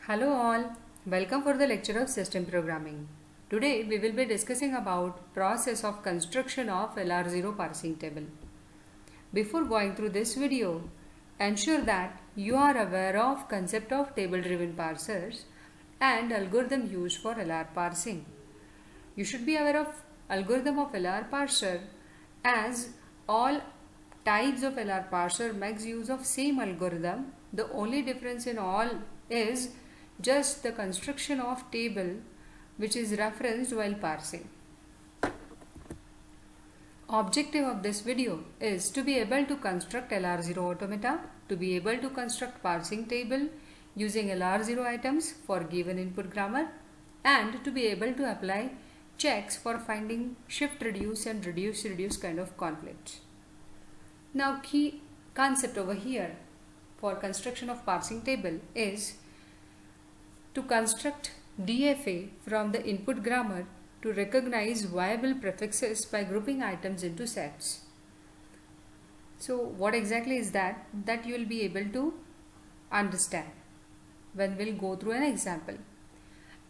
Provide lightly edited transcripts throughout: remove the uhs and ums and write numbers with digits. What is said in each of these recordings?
Hello all, welcome for the lecture of system programming. Today we will be discussing about process of construction of LR0 parsing table. Before going through this video, ensure that you are aware of concept of table driven parsers and algorithm used for LR parsing. You should be aware of algorithm of LR parser as all types of LR parser makes use of same algorithm. The only difference in all is just the construction of table which is referenced while parsing. Objective of this video is to be able to construct LR0 automata, to be able to construct parsing table using LR0 items for given input grammar, and to be able to apply checks for finding shift reduce and reduce kind of conflicts. Now key concept over here for construction of parsing table is to construct DFA from the input grammar to recognize viable prefixes by grouping items into sets. So what exactly is that? That you will be able to understand when we'll go through an example.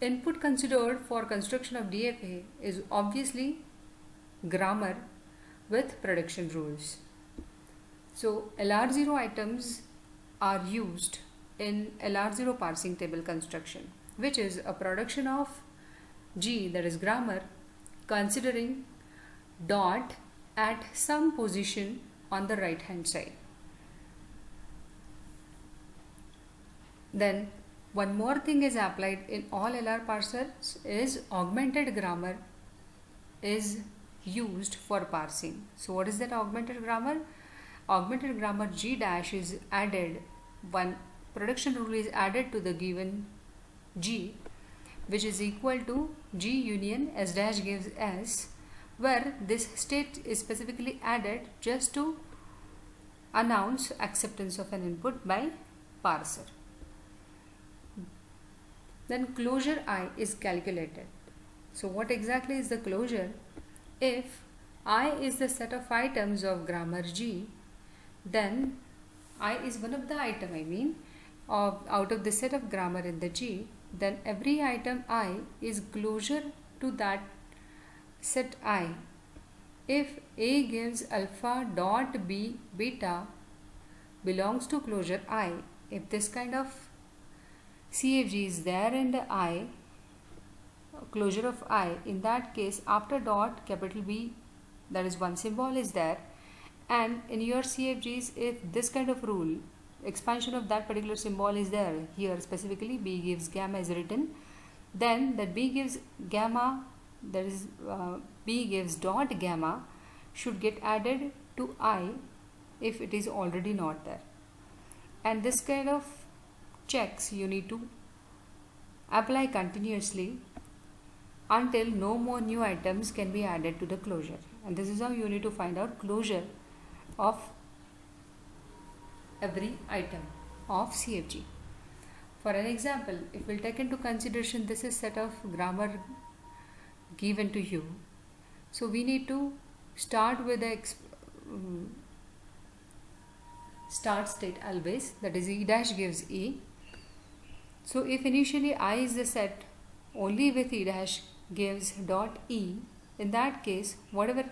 Input considered for construction of DFA is obviously grammar with prediction rules. So LR0 items are used in LR0 parsing table construction, which is a production of G, that is grammar, considering dot at some position on the right hand side. Then one more thing is applied in all LR parsers is augmented grammar is used for parsing. So what is that augmented grammar? Augmented grammar G dash is added, one production rule is added to the given G, which is equal to G union S dash gives S, where this state is specifically added just to announce acceptance of an input by parser. Then closure I is calculated. So what exactly is the closure? If I is the set of items of grammar G, then I is one of the item out of the set of grammar in the G, then every item I is closure to that set I. If A gives alpha dot B beta belongs to closure I, if this kind of CFG is there in the I, closure of I, in that case after dot capital B, that is one symbol is there, and in your CFGs if this kind of rule, expansion of that particular symbol is there, here specifically B gives gamma is written, then that B gives gamma, that is B gives dot gamma should get added to I if it is already not there. And this kind of checks you need to apply continuously until no more new items can be added to the closure. And this is how you need to find out closure of every item of CFG. For an example, if we'll take into consideration this is set of grammar given to you, so we need to start with the start state always, that is E dash gives E. So if initially I is the set only with E dash gives dot E, in that case whatever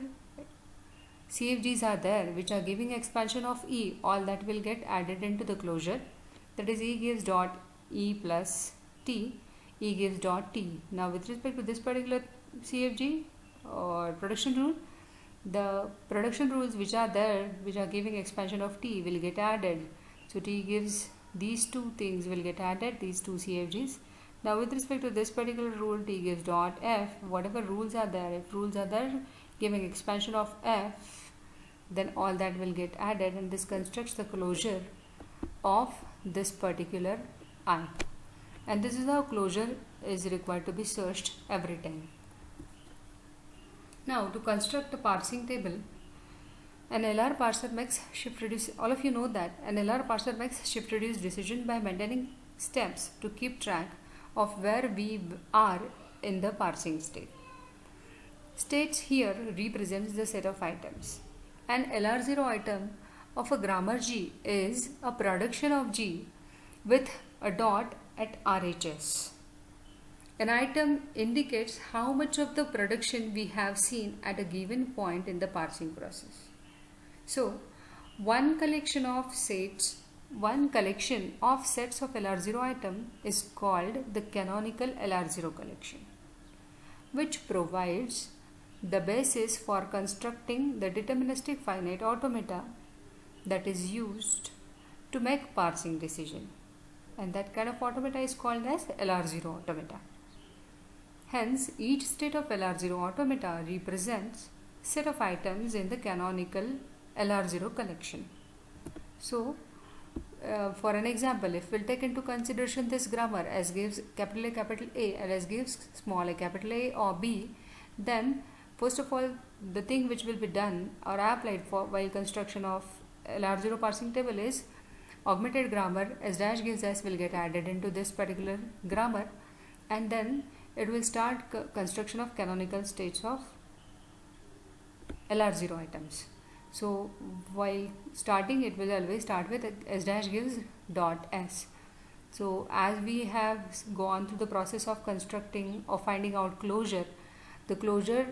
CFGs are there which are giving expansion of E, all that will get added into the closure, that is E gives dot E plus T, E gives dot T. Now with respect to this particular CFG or production rule, the production rules which are there which are giving expansion of T will get added. So T gives these two things will get added, these two CFGs. Now with respect to this particular rule, T gives dot F, whatever rules are there, if rules are there giving expansion of F, then all that will get added, and this constructs the closure of this particular I. And this is how closure is required to be searched every time. Now to construct a parsing table, an LR parser makes shift reduce. All of you know that an LR parser makes shift reduce decision by maintaining steps to keep track of where we are in the parsing state. States here represents the set of items. An LR0 item of a grammar G is a production of G with a dot at RHS. An item indicates how much of the production we have seen at a given point in the parsing process. So, one collection of sets of LR0 item is called the canonical LR0 collection, which provides the basis for constructing the deterministic finite automata that is used to make parsing decision, and that kind of automata is called as LR0 automata. Hence, each state of LR0 automata represents set of items in the canonical LR0 collection. So, for an example, if we'll take into consideration this grammar as gives capital A and as gives small a capital A or B, then first of all, the thing which will be done or applied for while construction of LR0 parsing table is augmented grammar S dash gives S will get added into this particular grammar, and then it will start construction of canonical states of LR0 items. So while starting, it will always start with S dash gives dot S. So as we have gone through the process of constructing or finding out closure, the closure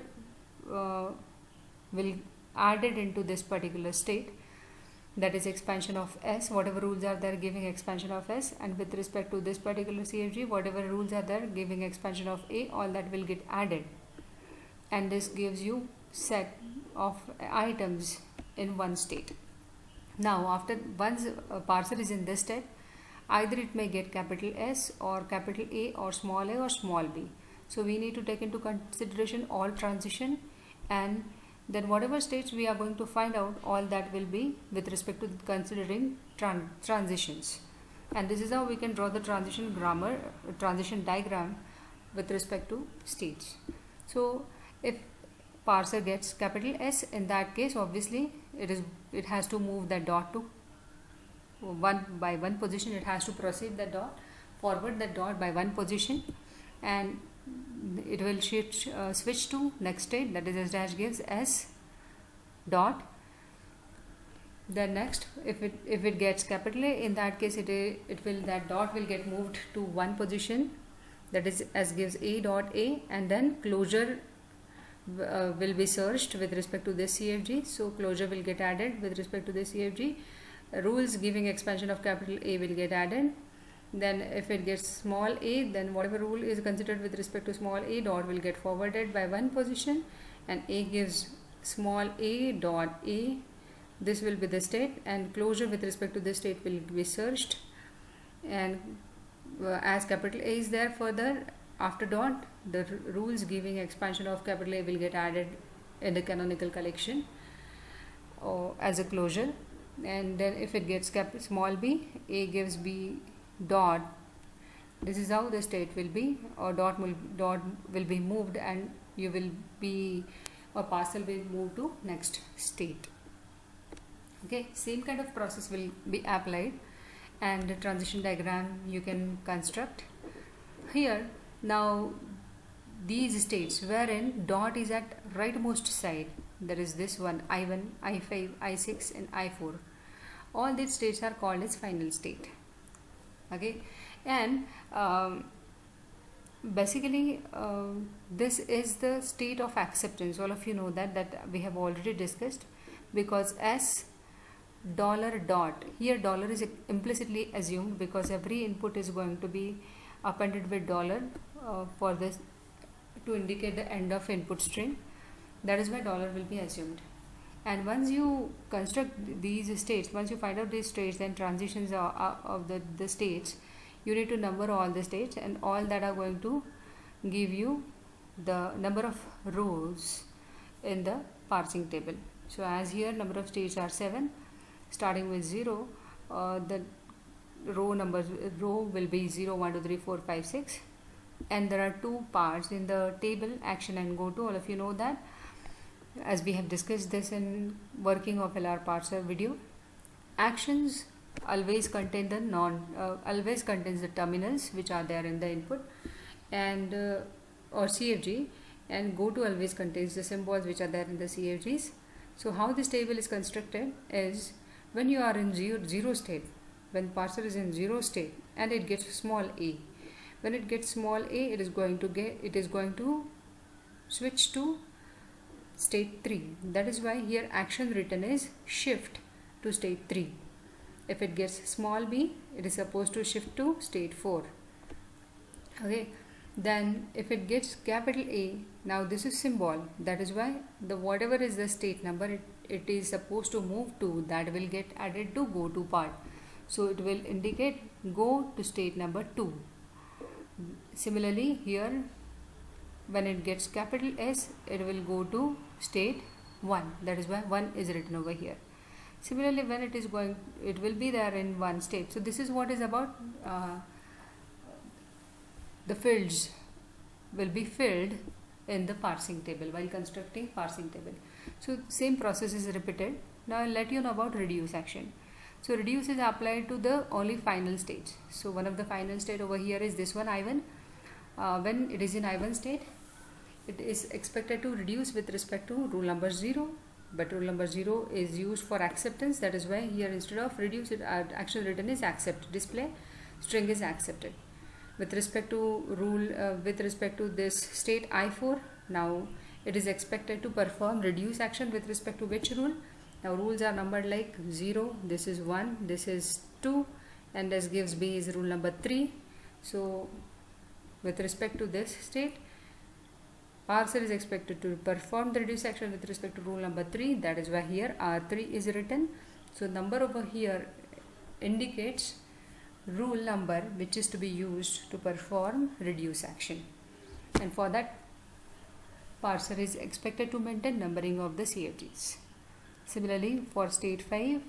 will added into this particular state, that is expansion of S, whatever rules are there giving expansion of S, and with respect to this particular CFG, whatever rules are there giving expansion of A, all that will get added, and this gives you set of items in one state. Now once a parser is in this state, either it may get capital S or capital A or small b. So we need to take into consideration all transition, and then whatever states we are going to find out, all that will be with respect to considering transitions. And this is how we can draw the transition diagram with respect to states. So if parser gets capital S, in that case obviously it has to move that dot to one position. It has to proceed the dot forward that dot by one position, and it will switch to next state, that is S dash gives S dot. Then next, if it gets capital A, in that case that dot will get moved to one position, that is S gives A dot A, and then closure will be searched with respect to this CFG. So closure will get added with respect to this CFG. Rules giving expansion of capital A will get added. Then if it gets small a, then whatever rule is considered with respect to small a dot will get forwarded by one position, and A gives small a dot A. This will be the state, and closure with respect to this state will be searched, and as capital A is there further after dot, the rules giving expansion of capital A will get added in the canonical collection or as a closure. And then if it gets small b, A gives B dot. This is how the state will be, or dot will be moved, and you will be, or parcel will move to next state. Okay, same kind of process will be applied, and the transition diagram you can construct here. Now these states wherein dot is at rightmost side, there is this one I1, I5, I6 and I4. All these states are called as final state. Okay, and basically this is the state of acceptance. All of you know that we have already discussed, because S dollar dot, here dollar is implicitly assumed because every input is going to be appended with dollar for this to indicate the end of input string. That is why dollar will be assumed. And once you construct these states, once you find out these states and transitions of the states, you need to number all the states, and all that are going to give you the number of rows in the parsing table. So as here number of states are 7, starting with 0, the row will be 0, 1, 2, 3, 4, 5, 6, and there are two parts in the table, action and go to. All of you know that, as we have discussed this in working of LR parser video. Actions always contain always contains the terminals which are there in the input, and or CFG, and go to always contains the symbols which are there in the CFGs. So how this table is constructed is, when you are in zero state, when parser is in 0 state and it gets small a. When it gets small a, it is going to switch to state 3. That is why here action written is shift to state 3. If it gets small b, it is supposed to shift to state 4. Okay, then if it gets capital A, now this is symbol, that is why the whatever is the state number it is supposed to move to, that will get added to go to part. So it will indicate go to state number 2. Similarly here, when it gets capital S, it will go to state 1. That is why 1 is written over here. Similarly, when it is going, it will be there in one state. So this is what is about the fields will be filled in the parsing table while constructing parsing table. So same process is repeated. Now I'll let you know about reduce action. So reduce is applied to the only final stage. So one of the final state over here is this one, I1. When it is in I1 state, it is expected to reduce with respect to rule number 0, but rule number 0 is used for acceptance. That is why here instead of reduce, action written is accept. Display string is accepted. With respect to with respect to this state I4, now it is expected to perform reduce action with respect to which rule? Now rules are numbered like 0, this is 1, this is 2, and this gives B is rule number 3. So with respect to this state, parser is expected to perform the reduce action with respect to rule number 3. That is why here R3 is written. So number over here indicates rule number which is to be used to perform reduce action, and for that parser is expected to maintain numbering of the CFGs. Similarly, for state 5,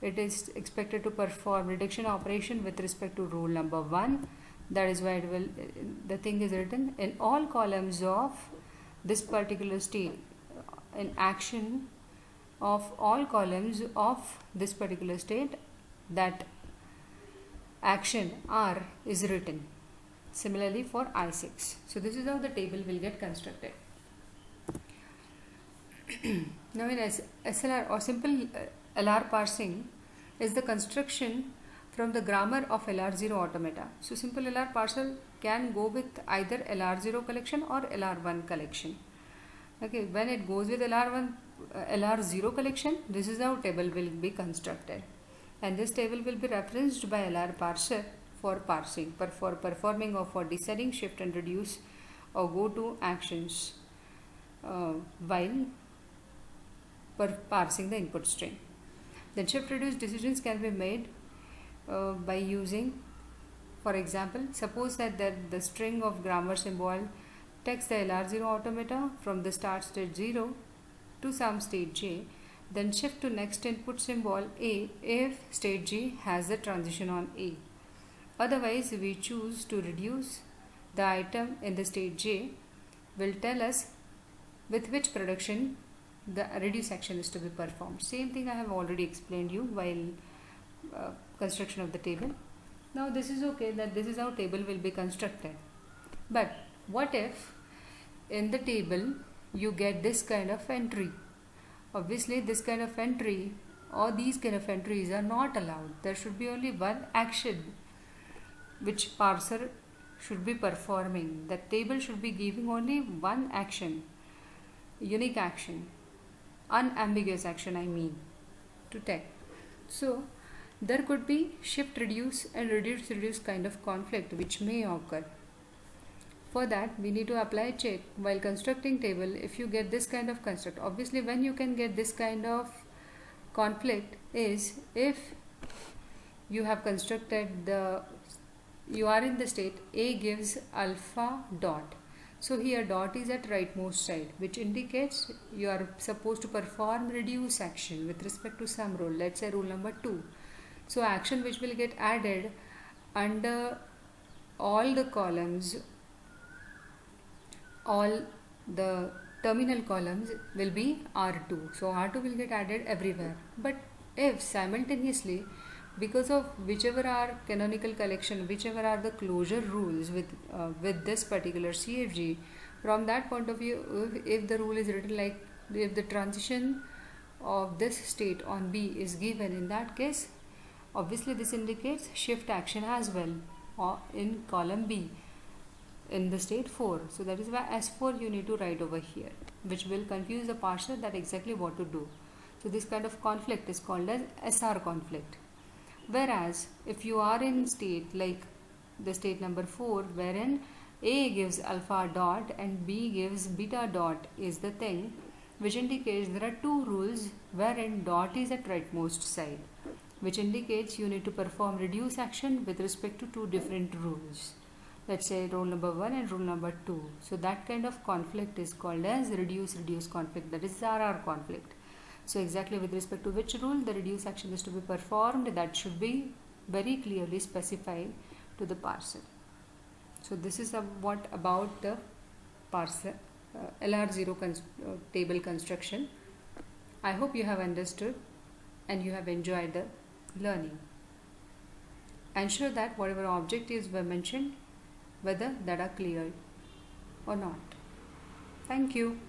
it is expected to perform reduction operation with respect to rule number 1. That is why it will, the thing is written in all columns of this particular state, in action of all columns of this particular state, that action R is written. Similarly for I6. So this is how the table will get constructed. Now in SLR or simple LR parsing is the construction from the grammar of LR0 automata. So simple LR parser can go with either LR0 collection or LR1 collection. Okay, when it goes with LR0 collection, this is how table will be constructed. And this table will be referenced by LR parser for parsing, for performing or for deciding shift and reduce or go to actions while parsing the input string. Then shift reduce decisions can be made by using, for example, suppose that the string of grammar symbol takes the LR0 automata from the start state 0 to some state j, then shift to next input symbol A if state G has the transition on A. Otherwise, we choose to reduce the item in the state J will tell us with which production the reduce action is to be performed. Same thing I have already explained you while construction of the table. Now this is okay, that this is how table will be constructed. But what if in the table you get this kind of entry? Obviously this kind of entry or these kind of entries are not allowed. There should be only one action which parser should be performing. The table should be giving only one action, unique action, unambiguous action I mean, to take. So there could be shift reduce and reduce kind of conflict which may occur. For that we need to apply a check while constructing table. If you get this kind of construct, obviously when you can get this kind of conflict is if you have constructed you are in the state A gives alpha dot. So here dot is at rightmost side, which indicates you are supposed to perform reduce action with respect to some rule, let's say rule number 2. So action which will get added under all the columns, all the terminal columns will be R2. So R2 will get added everywhere. But if simultaneously, because of whichever are canonical collection, whichever are the closure rules with this particular CFG, from that point of view, if the rule is written like if the transition of this state on B is given, in that case Obviously this indicates shift action as well, or in column B in the state 4. So that is why S4 you need to write over here, which will confuse the parser that exactly what to do. So this kind of conflict is called as SR conflict. Whereas if you are in state like the state number 4, wherein A gives alpha dot and B gives beta dot is the thing, which indicates there are two rules wherein dot is at rightmost side, which indicates you need to perform reduce action with respect to two different rules. Let's say rule number 1 and rule number 2. So that kind of conflict is called as reduce conflict, that is RR conflict. So exactly with respect to which rule the reduce action is to be performed, that should be very clearly specified to the parser. So this is what about the parser LR0 table construction. I hope you have understood and you have enjoyed the learning. Ensure that whatever objectives were mentioned, whether that are clear or not. Thank you.